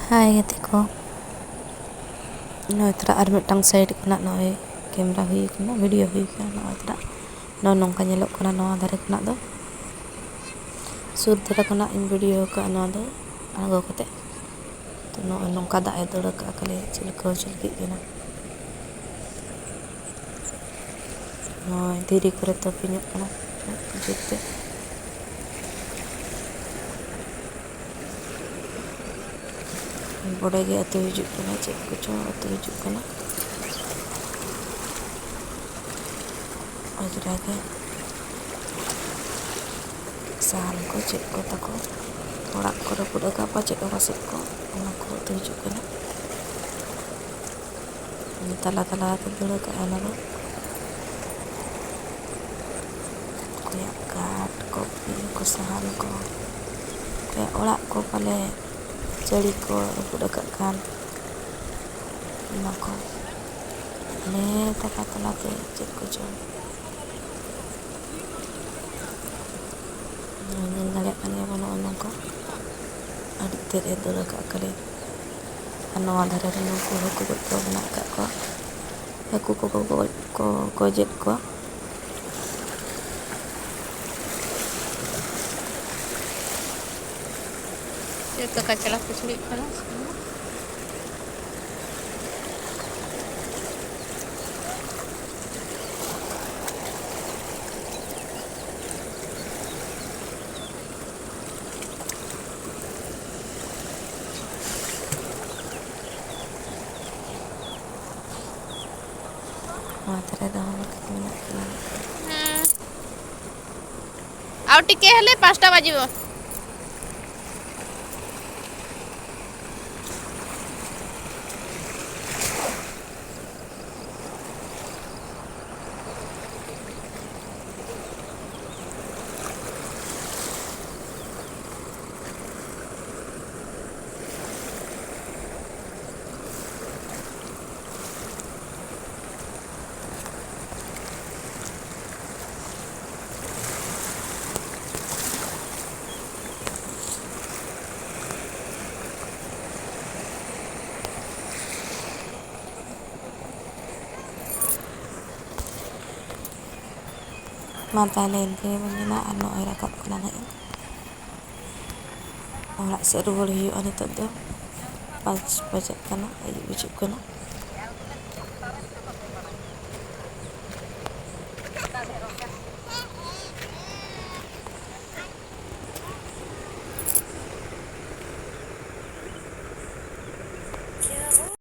Hai gati ko no tra ar mitang side kena no camera hui kena video hui kena no tra no nongka nyelok kena no dare kena do sur dara kena in video ka no do ago kate to no nongka da e dora ka kale chilko chilki kena no diri kore to pinyok kena jete bode ge atu hijuk kena cek kucho atu hijuk kena ajra ge saham ko cek ko tako orak ko rapud aga apa cek ora sik ko ona ko atu hijuk kena tala atu dora ka ana do kayak kat kopi ko saham ko kayak orak ko pale jari ko rapud aga kan ona ko ne tala te cek ko jo ngaliat kan ya ono ko adik tere dora ka kale ano adare no ko ko bana ka ko aku ko jet ko itu kacalah kucing panas matare daun kena ଆଉ ଟିକେ ହେଲେ 5ଟା ବାଜିବ। mata lain ke menina ano ay rakap kena na orak seru boleh hiu ani to do pas pajak kana ayu bijuk kana